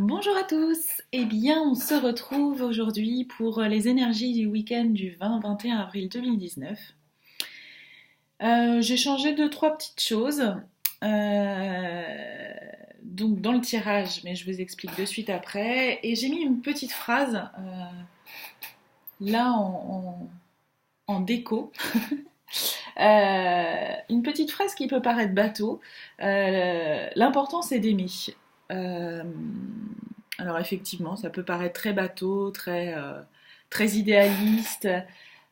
Bonjour à tous. Eh bien, on se retrouve aujourd'hui pour les énergies du week-end du 20-21 avril 2019. J'ai changé deux, trois petites choses. Donc dans le tirage, mais je vous explique de suite après. Et j'ai mis une petite phrase là en déco. Une petite phrase qui peut paraître bateau. L'important c'est d'aimer. Euh, alors effectivement, ça peut paraître très bateau, très idéaliste,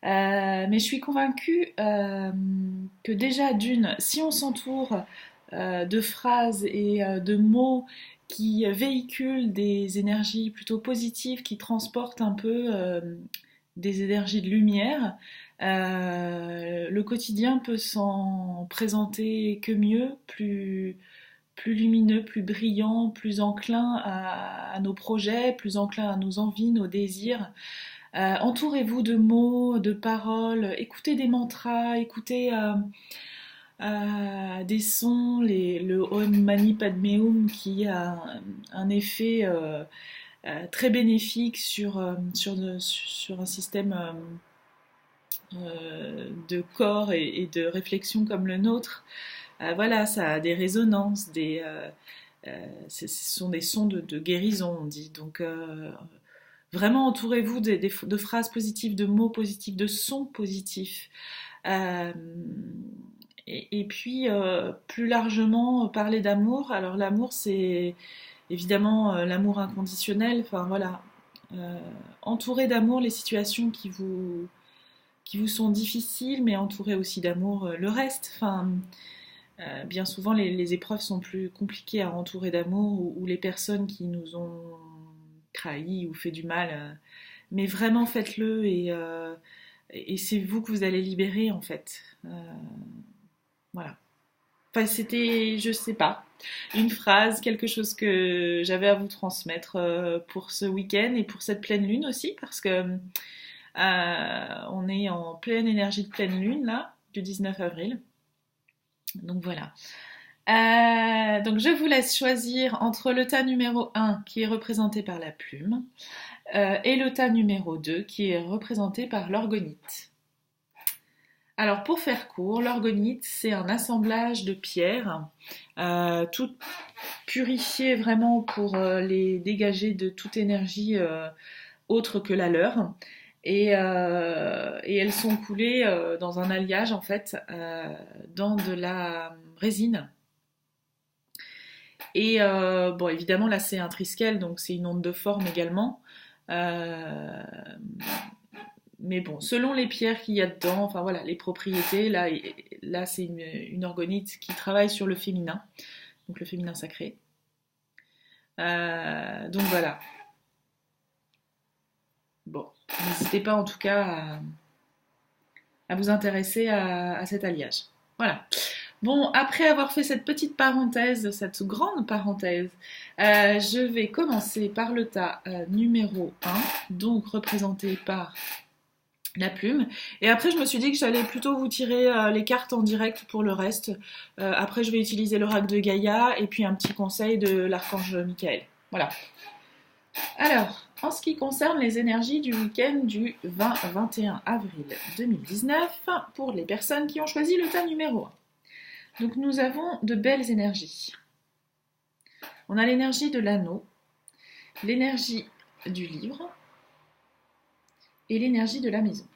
mais je suis convaincue que déjà d'une, si on s'entoure de phrases et de mots qui véhiculent des énergies plutôt positives, qui transportent un peu des énergies de lumière, le quotidien peut s'en présenter que mieux, plus lumineux, plus brillant, plus enclin à nos projets, plus enclin à nos envies, nos désirs. Entourez-vous de mots, de paroles, écoutez des mantras, écoutez des sons, le Om Mani Padme Hum qui a un effet très bénéfique sur un système de corps et de réflexion comme le nôtre. Voilà, ça a des résonances, ce sont des sons de guérison, on dit. Donc, vraiment, entourez-vous de phrases positives, de mots positifs, de sons positifs. Euh, et puis, plus largement, parler d'amour. Alors, l'amour, c'est évidemment l'amour inconditionnel. Enfin, voilà. Euh, Entourez d'amour les situations qui vous sont difficiles, mais entourez aussi d'amour le reste. Enfin, bien souvent, les épreuves sont plus compliquées à entourer d'amour ou les personnes qui nous ont trahis ou fait du mal. Mais vraiment, faites-le et c'est vous que vous allez libérer en fait. Voilà. Enfin, c'était, je sais pas, une phrase, quelque chose que j'avais à vous transmettre pour ce week-end et pour cette pleine lune aussi, parce que on est en pleine énergie de pleine lune là, du 19 avril. Donc voilà. Donc je vous laisse choisir entre le tas numéro 1 qui est représenté par la plume et le tas numéro 2 qui est représenté par l'orgonite. Alors pour faire court, l'orgonite c'est un assemblage de pierres, toutes purifiées vraiment pour les dégager de toute énergie autre que la leur. Et elles sont coulées dans un alliage en fait, dans de la résine. Et bon, évidemment, là, c'est un triskel, donc c'est une onde de forme également. Euh, mais bon, selon les pierres qu'il y a dedans, enfin voilà, les propriétés, là c'est une orgonite qui travaille sur le féminin, donc le féminin sacré. Donc voilà. Bon, n'hésitez pas en tout cas à vous intéresser à cet alliage. Voilà. Bon, après avoir fait cette petite parenthèse, cette grande parenthèse, je vais commencer par le tas numéro 1, donc représenté par la plume. Et après, je me suis dit que j'allais plutôt vous tirer les cartes en direct pour le reste. Après, je vais utiliser l'oracle de Gaïa et puis un petit conseil de l'archange Michael. Voilà. Alors, en ce qui concerne les énergies du week-end du 20-21 avril 2019, pour les personnes qui ont choisi le tas numéro 1. Donc nous avons de belles énergies. On a l'énergie de l'anneau, l'énergie du livre et l'énergie de la maison.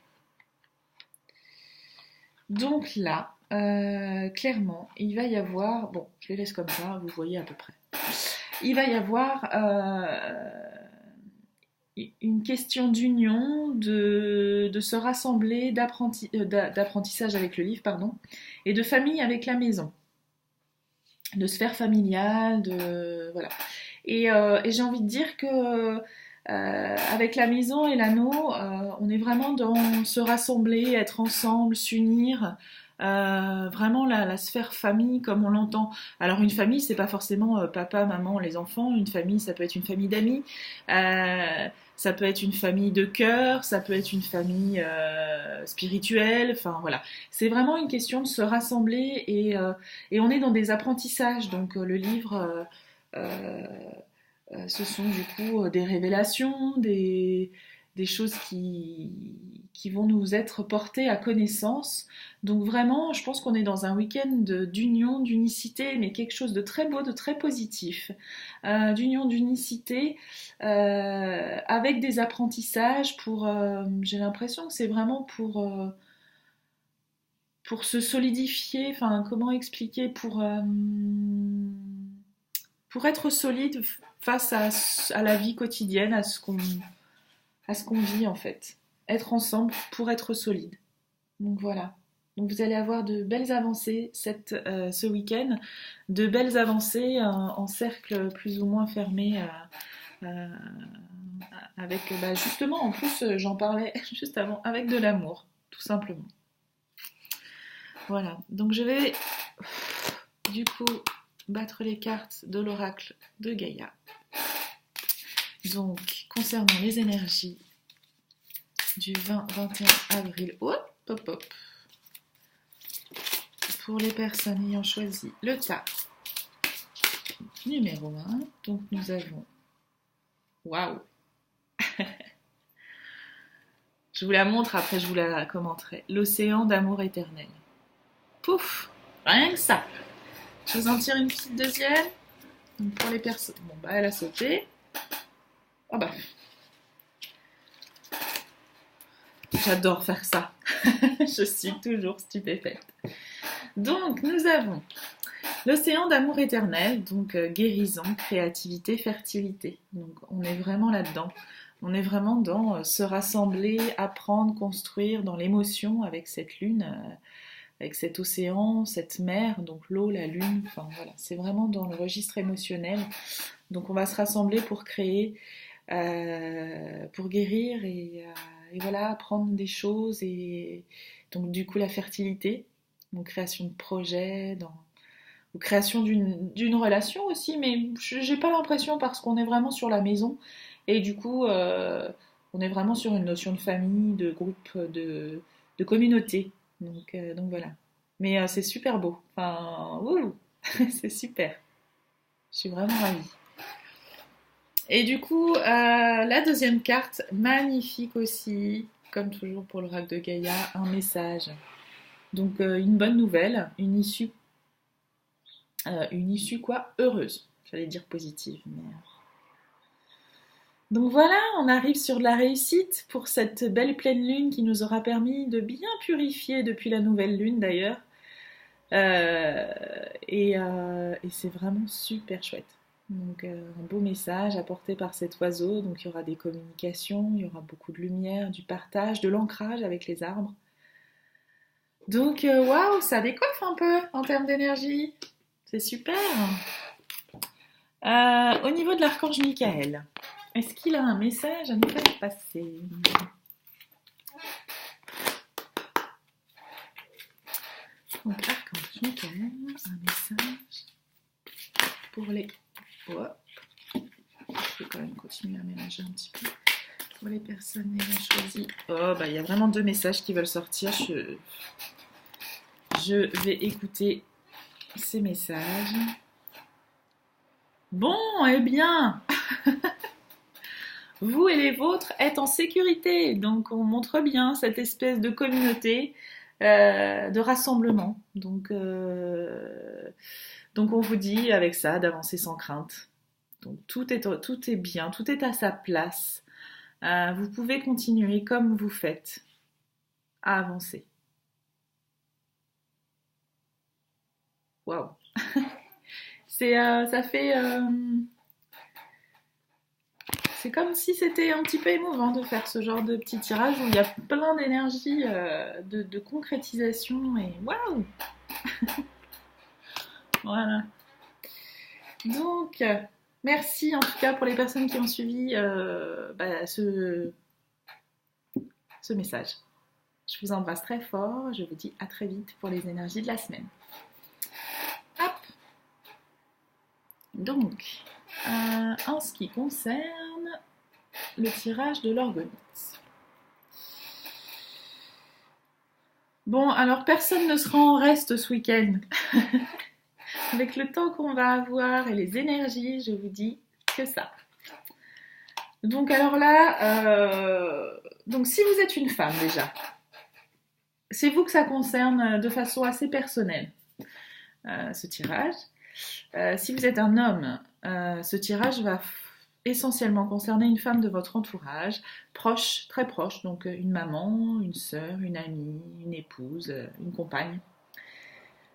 Donc là, clairement, il va y avoir, bon, je les laisse comme ça, vous voyez à peu près. Il va y avoir une question d'union, de se rassembler, d'apprentissage avec le livre, pardon, et de famille avec la maison, de sphère familiale, voilà. Et j'ai envie de dire que avec la maison et l'anneau, on est vraiment dans se rassembler, être ensemble, s'unir. Vraiment la sphère famille comme on l'entend. Alors une famille, c'est pas forcément papa, maman, les enfants. Une famille, ça peut être une famille d'amis. Ça peut être une famille de cœur, ça peut être une famille spirituelle. Enfin voilà, c'est vraiment une question de se rassembler et on est dans des apprentissages. Donc le livre Ce sont du coup des révélations, des choses qui vont nous être portées à connaissance. Donc vraiment, je pense qu'on est dans un week-end d'union, d'unicité, mais quelque chose de très beau, de très positif. D'union, d'unicité, avec des apprentissages j'ai l'impression que c'est vraiment pour se solidifier, enfin comment expliquer, pour être solide face à la vie quotidienne, à ce qu'on vit en fait. Être ensemble pour être solide. Donc voilà. Donc vous allez avoir de belles avancées ce week-end, de belles avancées en cercle plus ou moins fermé, euh, avec justement en plus j'en parlais juste avant, avec de l'amour, tout simplement. Voilà. Donc je vais du coup battre les cartes de l'oracle de Gaïa. Donc, concernant les énergies du 20-21 avril, hop, hop, hop, pour les personnes ayant choisi le tas numéro 1, donc nous avons, waouh, je vous la montre, après je vous la commenterai, l'océan d'amour éternel. Pouf, rien que ça. Je vous en tire une petite deuxième. Donc pour les personnes, bon bah elle a sauté. Oh bah, j'adore faire ça. Je suis toujours stupéfaite. Donc, nous avons l'océan d'amour éternel, donc guérison, créativité, fertilité. Donc, on est vraiment là-dedans. On est vraiment dans se rassembler, apprendre, construire, dans l'émotion avec cette lune, avec cet océan, cette mer, donc l'eau, la lune. Enfin, voilà, c'est vraiment dans le registre émotionnel. Donc, on va se rassembler pour créer, pour guérir et voilà, apprendre des choses. Et donc, du coup, la fertilité. Donc création de projets, ou création d'une relation aussi, mais j'ai pas l'impression parce qu'on est vraiment sur la maison et du coup on est vraiment sur une notion de famille, de groupe, de communauté. Donc voilà. Mais c'est super beau. Enfin, c'est super. Je suis vraiment ravie. Et du coup, la deuxième carte, magnifique aussi, comme toujours pour l'oracle de Gaïa, un message. Donc une bonne nouvelle, une issue quoi, heureuse. J'allais dire positive, mais... Donc voilà, on arrive sur de la réussite pour cette belle pleine lune qui nous aura permis de bien purifier depuis la nouvelle lune d'ailleurs. Et c'est vraiment super chouette. Donc un beau message apporté par cet oiseau. Donc il y aura des communications, il y aura beaucoup de lumière, du partage, de l'ancrage avec les arbres. Donc, waouh, ça décoiffe un peu en termes d'énergie. C'est super. Au niveau de l'archange Michael, est-ce qu'il a un message à nous faire passer? Donc, archange Michael, un message pour les... Hop. Je vais quand même continuer à mélanger un petit peu. Pour les personnes ayant choisi... Oh, bah, il y a vraiment deux messages qui veulent sortir. Je vais écouter ces messages. Bon, eh bien, vous et les vôtres êtes en sécurité. Donc, on montre bien cette espèce de communauté, de rassemblement. Donc, on vous dit avec ça d'avancer sans crainte. Donc, tout est bien, tout est à sa place. Vous pouvez continuer comme vous faites à avancer. Waouh. Ça fait... c'est comme si c'était un petit peu émouvant de faire ce genre de petit tirage où il y a plein d'énergie, de concrétisation et waouh. Voilà. Donc, merci en tout cas pour les personnes qui ont suivi ce message. Je vous embrasse très fort. Je vous dis à très vite pour les énergies de la semaine. Hop. Donc, en ce qui concerne le tirage de l'orgonite. Bon, alors personne ne sera en reste ce week-end. Avec le temps qu'on va avoir et les énergies, je vous dis que ça. Donc alors là, donc si vous êtes une femme déjà, c'est vous que ça concerne de façon assez personnelle, ce tirage. Si vous êtes un homme, ce tirage va essentiellement concerner une femme de votre entourage, proche, très proche, donc une maman, une sœur, une amie, une épouse, une compagne.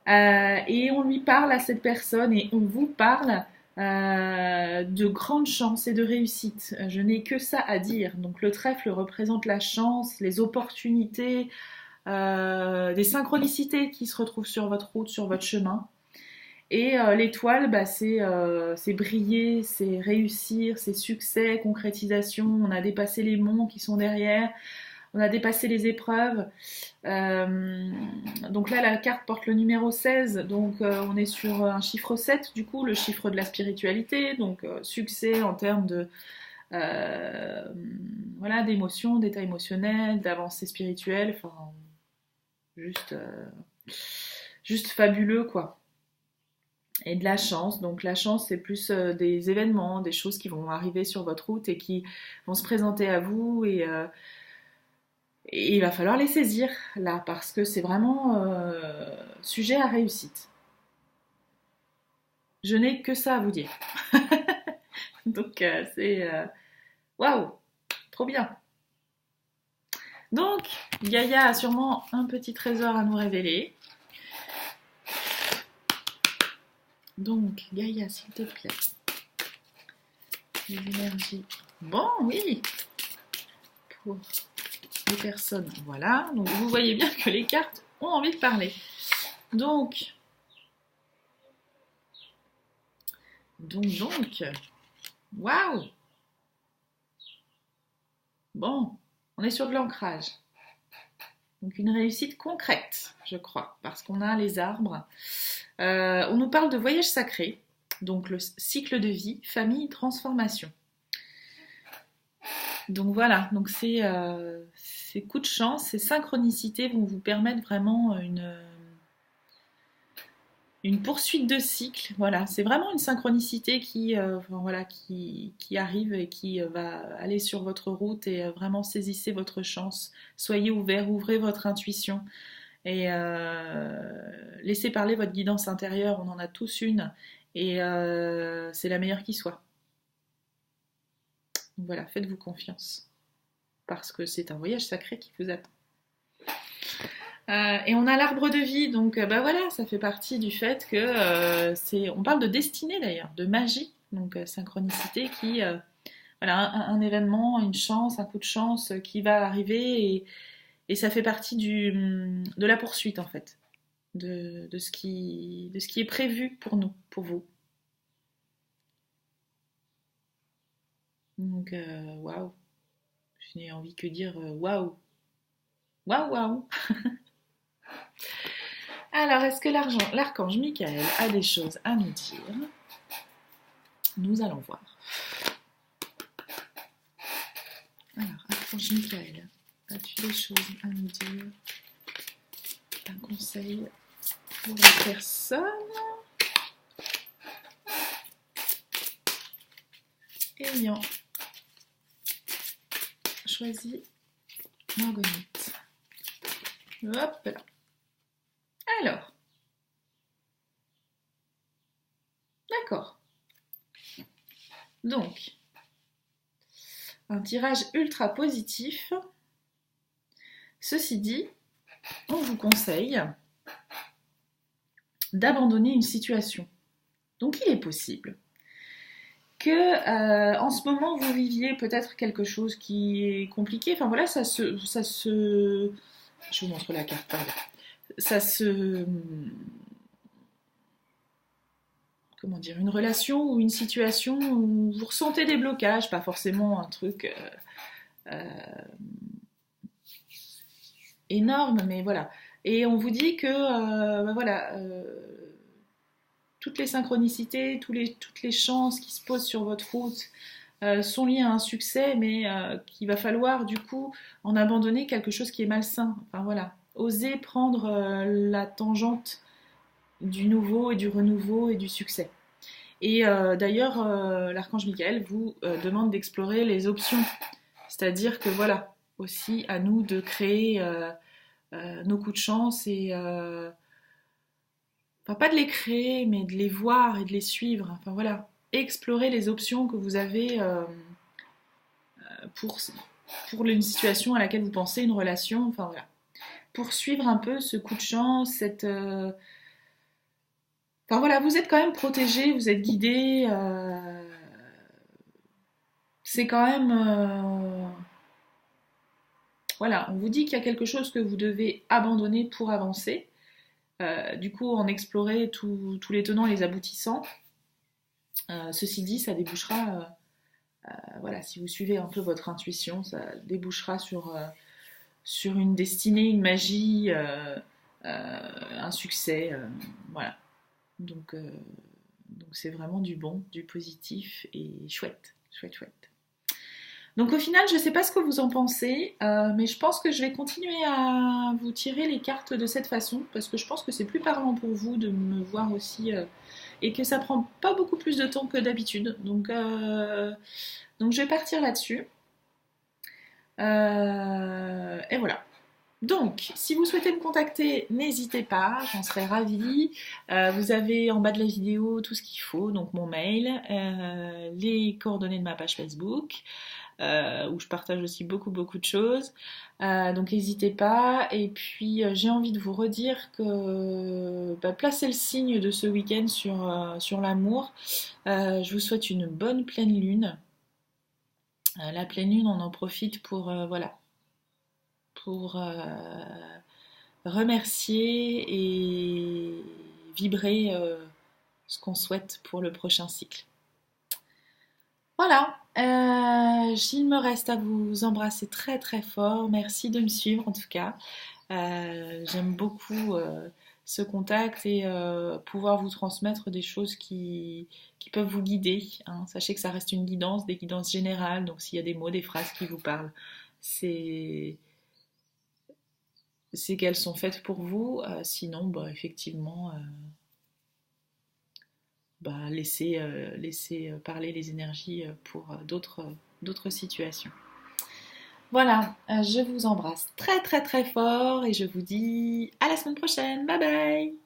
Et on lui parle à cette personne et on vous parle de grandes chances et de réussite. Je n'ai que ça à dire. Donc le trèfle représente la chance, les opportunités, des synchronicités qui se retrouvent sur votre route, sur votre chemin. Et l'étoile, bah, c'est briller, c'est réussir, c'est succès, concrétisation. On a dépassé les monts qui sont derrière, on a dépassé les épreuves. Donc là, la carte porte le numéro 16, donc on est sur un chiffre 7, du coup, le chiffre de la spiritualité, donc succès en termes de voilà, d'émotions, d'état émotionnel, d'avancée spirituelle, enfin, juste fabuleux, quoi. Et de la chance, donc la chance c'est plus des événements, des choses qui vont arriver sur votre route et qui vont se présenter à vous et il va falloir les saisir là parce que c'est vraiment sujet à réussite. Je n'ai que ça à vous dire. Donc c'est waouh, trop bien. Donc Gaïa a sûrement un petit trésor à nous révéler. Donc, Gaïa, s'il te plaît. Les énergies. Bon, oui. Pour les personnes. Voilà. Donc, vous voyez bien que les cartes ont envie de parler. Donc. Waouh. Bon, on est sur de l'ancrage. Donc, une réussite concrète, je crois. Parce qu'on a les arbres. On nous parle de voyage sacré, donc le cycle de vie, famille, transformation. Donc voilà, donc ces coups de chance, ces synchronicités vont vous permettre vraiment une poursuite de cycle. Voilà, c'est vraiment une synchronicité qui arrive et qui va aller sur votre route et vraiment saisissez votre chance. Soyez ouverts, ouvrez votre intuition. Et laissez parler votre guidance intérieure, on en a tous une, et c'est la meilleure qui soit. Donc voilà, faites-vous confiance, parce que c'est un voyage sacré qui vous attend. Et on a l'arbre de vie, donc bah voilà, ça fait partie du fait que on parle de destinée d'ailleurs, de magie, donc synchronicité qui, voilà, un événement, une chance, un coup de chance qui va arriver et ça fait partie de la poursuite en fait, de ce qui est prévu pour nous, pour vous. Donc waouh, je n'ai envie que dire waouh, waouh, waouh. Alors, est-ce que l'archange Michael a des choses à nous dire? Nous allons voir. Alors, archange Michael, as-tu des choses à nous dire? Un conseil pour les personnes ayant choisi Margonite. Hop là. Alors, d'accord. Donc, un tirage ultra positif. Ceci dit, on vous conseille d'abandonner une situation. Donc, il est possible que en ce moment vous viviez peut-être quelque chose qui est compliqué. Enfin voilà, ça se... Je vous montre la carte, pardon. Ça se... Comment dire, une relation ou une situation où vous ressentez des blocages, pas forcément un truc énorme, mais voilà. Et on vous dit que voilà, toutes les synchronicités, toutes les chances qui se posent sur votre route sont liées à un succès, mais qu'il va falloir du coup en abandonner quelque chose qui est malsain. Enfin voilà, oser prendre la tangente du nouveau et du renouveau et du succès. Et d'ailleurs, l'archange Michael vous demande d'explorer les options. C'est-à-dire que voilà, aussi à nous de créer nos coups de chance et enfin pas de les créer, mais de les voir et de les suivre. Enfin voilà, explorer les options que vous avez pour une situation à laquelle vous pensez, une relation. Enfin voilà, pour suivre un peu ce coup de chance, cette enfin voilà, vous êtes quand même protégé, vous êtes guidé. C'est quand même voilà, on vous dit qu'il y a quelque chose que vous devez abandonner pour avancer. Du coup, en explorer tous les tenants et les aboutissants. Ceci dit, ça débouchera, voilà, si vous suivez un peu votre intuition, ça débouchera sur une destinée, une magie, un succès, voilà. Donc c'est vraiment du bon, du positif et chouette, chouette, chouette. Donc au final, je ne sais pas ce que vous en pensez, mais je pense que je vais continuer à vous tirer les cartes de cette façon, parce que je pense que c'est plus parlant pour vous de me voir aussi, et que ça prend pas beaucoup plus de temps que d'habitude. Donc je vais partir là-dessus. Et voilà. Donc, si vous souhaitez me contacter, n'hésitez pas, j'en serais ravie. Vous avez en bas de la vidéo tout ce qu'il faut, donc mon mail, les coordonnées de ma page Facebook, où je partage aussi beaucoup de choses. Donc n'hésitez pas. Et puis j'ai envie de vous redire que placez le signe de ce week-end sur l'amour. Je vous souhaite une bonne pleine lune. La pleine lune, on en profite pour voilà, pour remercier et vibrer ce qu'on souhaite pour le prochain cycle. Voilà, il me reste à vous embrasser très très fort. Merci de me suivre en tout cas. J'aime beaucoup ce contact et pouvoir vous transmettre des choses qui peuvent vous guider, hein. Sachez que ça reste une guidance, des guidances générales. Donc s'il y a des mots, des phrases qui vous parlent, c'est qu'elles sont faites pour vous. Sinon, effectivement, laissez parler les énergies pour d'autres situations. Voilà, je vous embrasse très très très fort et je vous dis à la semaine prochaine. Bye bye!